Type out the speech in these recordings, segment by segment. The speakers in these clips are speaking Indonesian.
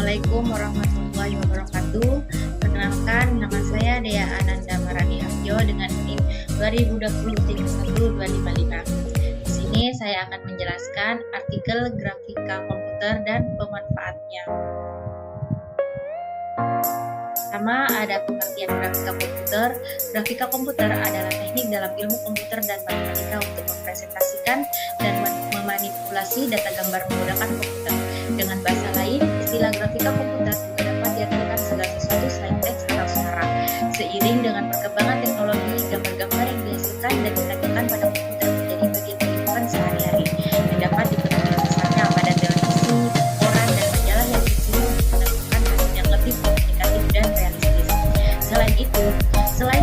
Assalamualaikum warahmatullahi wabarakatuh. Perkenalkan, nama saya Dea Ananda Marani Harjo dengan NIM 2020-31-255. Di sini saya akan menjelaskan artikel grafika komputer dan pemanfaatnya. Pertama, ada pengertian grafika komputer. Grafika komputer adalah teknik dalam ilmu komputer dan matematika untuk mempresentasikan dan memanipulasi data gambar menggunakan komputer. Dengan bahasa lain, istilah grafika komputer juga dapat diartikan segala sesuatu selain teks atau suara. Seiring dengan perkembangan teknologi, gambar-gambar yang dihasilkan dan ditampilkan pada komputer menjadi bagian kehidupan sehari-hari yang dapat dipenuhi misalnya pada televisi, koran, dan majalah yang justru menampilkan hasil yang lebih komunikatif dan realistis. Selain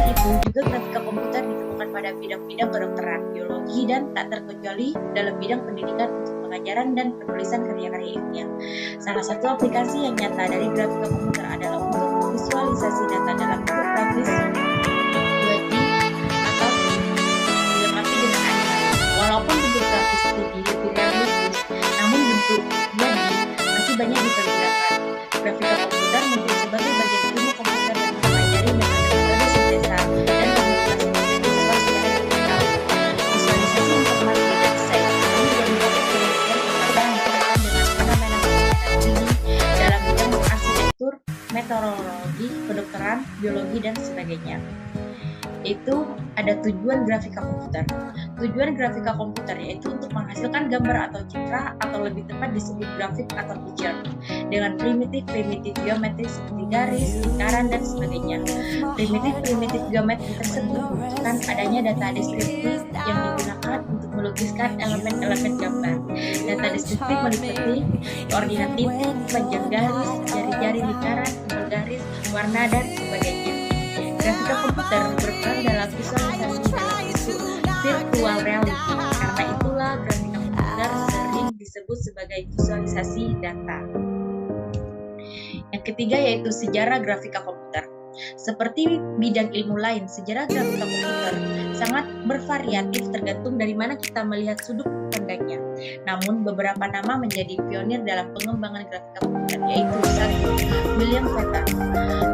itu, juga grafika komputer ditemukan pada bidang-bidang kedokteran, biologi, dan tak terkecuali dalam bidang pendidikan untuk pengajaran dan penulisan karya-karya ilmiah. Salah satu aplikasi yang nyata dari grafika komputer adalah untuk visualisasi data dalam bentuk grafis 2D atau dilengkapi dengan animasi. Walaupun bentuk grafis 2D lebih realistis, namun bentuk 2D masih banyak dipergunakan. Grafika komputer muncul sebagai bagian ilmu komputer yang mempelajari metode sintesa dan manipulasi visual secara digital. Visualisasi informasi dan desain ini menjadi topik penelitian yang berkaitan dengan fenomena komputer dalam bidang arsitektur, meteorologi, kedokteran, biologi, dan sebagainya. Itu ada tujuan grafika komputer. Tujuan grafika komputer yaitu untuk menghasilkan gambar atau citra atau lebih tepat disebut grafik atau picture dengan primitif geometri seperti garis, lingkaran, dan sebagainya. Primitif geometri tersebut membuktikan adanya data deskriptif yang digunakan untuk melukiskan elemen-elemen gambar. Data deskriptif meliputi koordinat titik, panjang garis, jari-jari lingkaran, tebal garis, warna, dan sebagainya. Grafika komputer berperan dalam visualisasi dalam bentuk virtual reality. Karena itulah grafika komputer sering disebut sebagai visualisasi data. Yang ketiga yaitu sejarah grafika komputer. Seperti bidang ilmu lain, sejarah grafika komputer sangat bervariatif tergantung dari mana kita melihat sudut pandangnya. Namun beberapa nama menjadi pionir dalam pengembangan grafika komputer, yaitu satu, William Fetter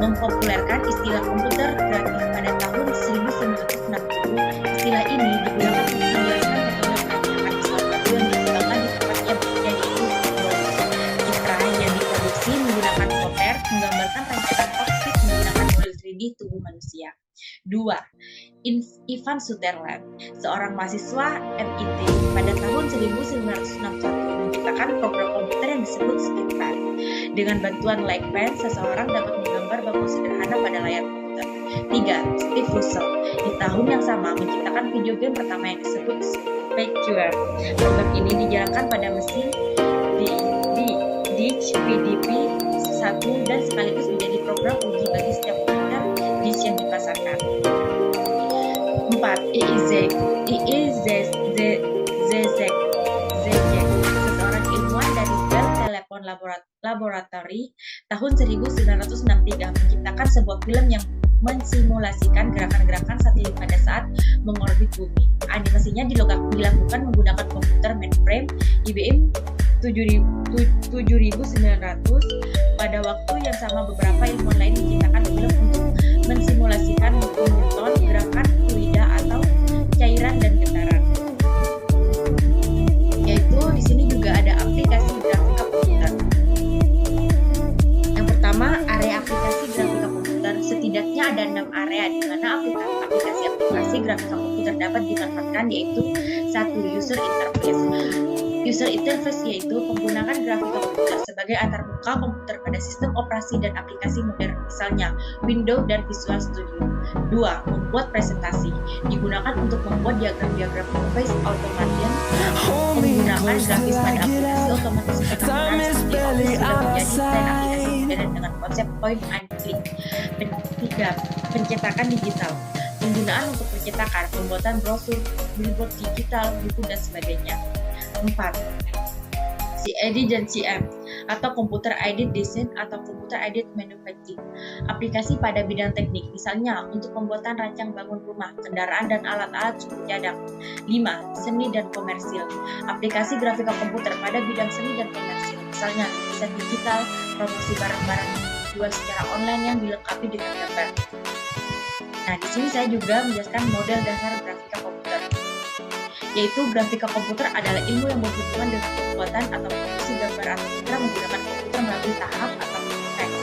mempopulerkan istilah komputer grafik pada tahun 1960. Istilah ini digunakan untuk menjelaskan metode perakitan sesuatu yang dikembangkan di tempat yang bekerja, yaitu citra yang diproduksi menggunakan poter menggambarkan rancang kokpit menggunakan model 3D tubuh manusia. 2. Ivan Sutherland, seorang mahasiswa MIT pada tahun 1961 menciptakan program komputer yang disebut SketchPad. Dengan bantuan light pen, seseorang dapat menggambar bambu sederhana pada layar komputer. 3. Steve Russell di tahun yang sama menciptakan video game pertama yang disebut Spectre. Program ini dijalankan pada mesin Disk PDP-1 dan sekaligus menjadi program uji bagi setiap komputer disk yang dipasarkan. 4. Zizek, seorang ilmuwan dari Bell Telephone Laboratory tahun 1963 menciptakan sebuah film yang mensimulasikan gerakan-gerakan satelit pada saat mengorbit bumi. Animasinya dilakukan menggunakan komputer mainframe IBM 7900. Pada waktu yang sama beberapa ilmuwan lain menciptakan film untuk mensimulasikan Newton, gerakan fluida atau cairan dan getaran. Yaitu di sini juga ada aplikasi grafika komputer. Yang pertama, area aplikasi grafika komputer. Setidaknya ada 6 area di mana aplikasi grafika komputer dapat dimanfaatkan, yaitu 1. User interface. User interface yaitu menggunakan grafika komputer sebagai antarmuka komputer pada sistem operasi dan aplikasi modern, misalnya Windows dan Visual Studio. 2. Membuat presentasi. Digunakan untuk membuat diagram-diagram face automation menggunakan grafis pada aplikasi otomatis penampilan seperti Office sudah menjadi tren aplikasi modern dengan konsep point and click. 3. Pencetakan digital. Penggunaan untuk pencetakan, pembuatan brosur, billboard digital, buku, dan sebagainya. 4. CAD dan CM atau Computer Aided Design atau Computer Aided Manufacturing. Aplikasi pada bidang teknik, misalnya untuk pembuatan rancang bangun rumah, kendaraan, dan alat-alat suku cadang. 5. Seni dan komersil. Aplikasi grafika komputer pada bidang seni dan komersil, misalnya desain digital, promosi barang-barang yang dijual secara online yang dilengkapi dengan gambar. Nah, di sini saya juga menjelaskan model dasar grafika komputer, yaitu grafika komputer adalah ilmu yang berhubungan dengan pembuatan atau produksi gambar atau citra menggunakan komputer melalui tahap atau teks.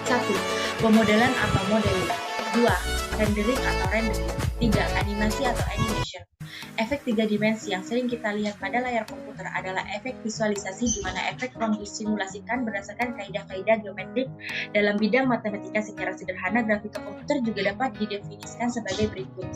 1. Pemodelan atau modeling. 2. Rendering atau rendering. 3. Animasi atau animation. Efek 3 dimensi yang sering kita lihat pada layar komputer adalah efek visualisasi, di mana efek yang disimulasikan berdasarkan kaidah-kaidah geometrik. Dalam bidang matematika secara sederhana, grafika komputer juga dapat didefinisikan sebagai berikut.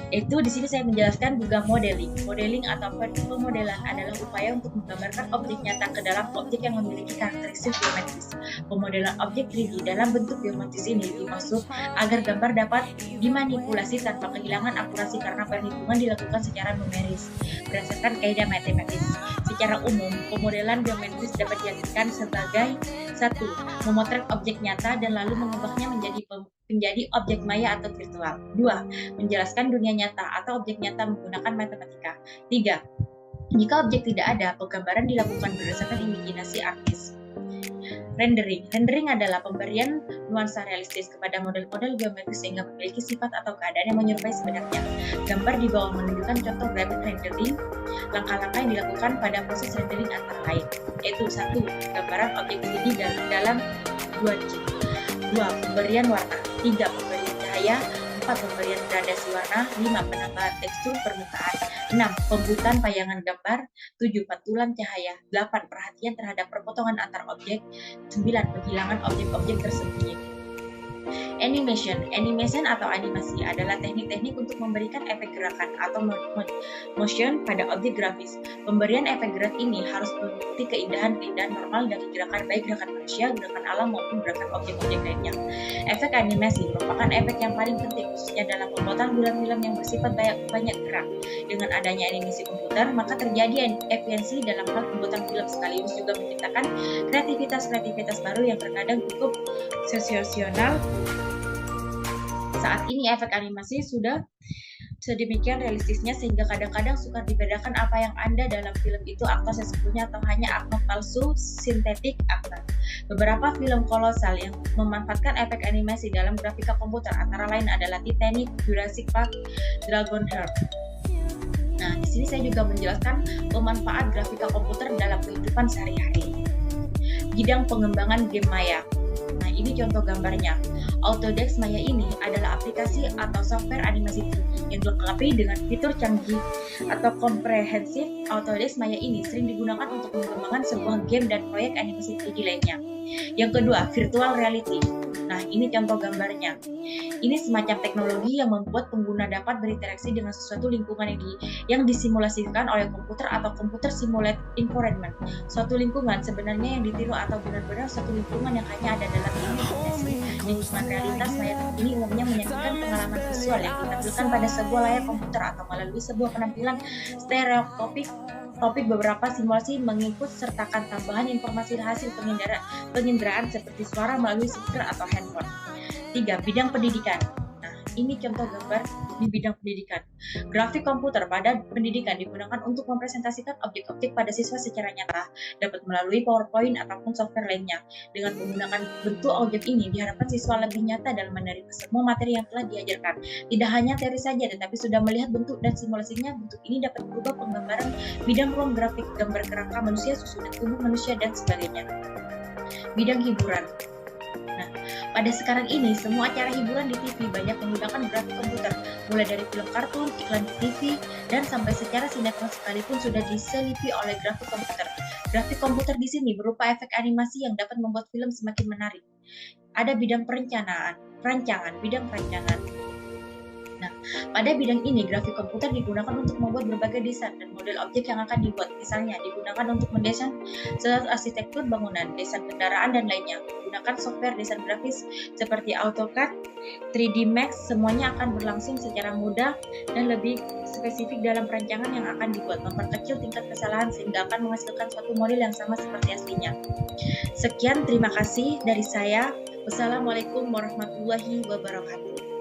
Itu di sini saya menjelaskan juga modeling. Modeling atau pemodelan adalah upaya untuk menggambarkan objek nyata ke dalam objek yang memiliki karakteristik geometris. Pemodelan objek 3D dalam bentuk geometris ini dimaksud agar gambar dapat dimanipulasi tanpa kehilangan akurasi karena perhitungan dilakukan secara numeris berdasarkan kaidah matematis. Secara umum, pemodelan geometris dapat diartikan sebagai 1. Memotret objek nyata dan lalu mengubahnya menjadi objek maya atau virtual. 2. Menjelaskan dunia nyata atau objek nyata menggunakan matematika. 3. Jika objek tidak ada, penggambaran dilakukan berdasarkan imajinasi artis. Rendering adalah pemberian nuansa realistis kepada model-model geometris sehingga memiliki sifat atau keadaan yang menyerupai sebenarnya. Gambar di bawah menunjukkan contoh grafik rendering. Langkah-langkah yang dilakukan pada proses rendering antara lain, yaitu 1. Gambaran objek 3D dalam 2D. 2. Pemberian warna. 3. Pemberian cahaya. 4. Pemberian gradasi warna. 5. Penambahan tekstur permukaan. 6. Pembutaan payangan gambar. 7. Pantulan cahaya. 8. Perhatian terhadap perpotongan antar objek. 9. Penghilangan objek-objek tersembunyi. Animation atau animasi adalah teknik-teknik untuk memberikan efek gerakan atau motion pada objek grafis. Pemberian efek gerak ini harus mengikuti keindahan-keindahan normal dari gerakan, baik gerakan manusia, gerakan alam maupun gerakan objek-objek lainnya. Efek animasi merupakan efek yang paling penting khususnya dalam pembuatan film-film yang bersifat banyak gerak. Dengan adanya animasi komputer, maka terjadi efisiensi dalam hal pembuatan film sekaligus juga menciptakan kreativitas baru yang terkadang cukup sensasional. Saat ini efek animasi sudah sedemikian realistisnya sehingga kadang-kadang sukar dibedakan apa yang ada dalam film itu aktor sesungguhnya atau hanya aktor palsu sintetik aktor. Beberapa film kolosal yang memanfaatkan efek animasi dalam grafika komputer antara lain adalah Titanic, Jurassic Park, Dragonheart. Nah, di sini saya juga menjelaskan pemanfaat grafika komputer dalam kehidupan sehari-hari. Bidang pengembangan game maya. Nah, ini contoh gambarnya. Autodesk Maya ini adalah aplikasi atau software animasi 3D yang dilengkapi dengan fitur canggih atau komprehensif. Autodesk Maya ini sering digunakan untuk mengembangkan sebuah game dan proyek animasi 3D lainnya. Yang kedua, virtual reality. Nah, ini contoh gambarnya. Ini semacam teknologi yang membuat pengguna dapat berinteraksi dengan sesuatu lingkungan yang disimulasikan oleh komputer atau computer simulated environment. Suatu lingkungan sebenarnya yang ditiru atau benar-benar suatu lingkungan yang hanya ada dalam imajinasi. Lingkungan realitas layar ini umumnya menyajikan pengalaman visual yang ditampilkan pada sebuah layar komputer atau melalui sebuah penampilan stereotipik. Beberapa simulasi mengikut sertakan tambahan informasi hasil penginderaan seperti suara melalui speaker atau handphone. 3. Bidang pendidikan. Nah, ini contoh gambar di bidang pendidikan. Grafik komputer pada pendidikan digunakan untuk mempresentasikan objek-objek pada siswa secara nyata, dapat melalui PowerPoint ataupun software lainnya. Dengan menggunakan bentuk objek ini, diharapkan siswa lebih nyata dalam menerima semua materi yang telah diajarkan. Tidak hanya teori saja, tetapi sudah melihat bentuk dan simulasinya. Bentuk ini dapat berubah penggambaran bidang ruang grafik, gambar kerangka manusia, susunan tubuh manusia, dan sebagainya. Bidang hiburan. Nah, pada sekarang ini, semua acara hiburan di TV banyak menggunakan grafik komputer, mulai dari film kartun, iklan di TV, dan sampai secara sinetron sekalipun sudah diselipi oleh grafik komputer. Grafik komputer di sini berupa efek animasi yang dapat membuat film semakin menarik. Ada bidang bidang perancangan. Nah, pada bidang ini, grafik komputer digunakan untuk membuat berbagai desain dan model objek yang akan dibuat. Misalnya, digunakan untuk mendesain arsitektur bangunan, desain kendaraan, dan lainnya. Menggunakan software desain grafis seperti AutoCAD, 3D Max, semuanya akan berlangsung secara mudah dan lebih spesifik dalam perancangan yang akan dibuat, memperkecil tingkat kesalahan sehingga akan menghasilkan suatu model yang sama seperti aslinya. Sekian, terima kasih dari saya. Wassalamualaikum warahmatullahi wabarakatuh.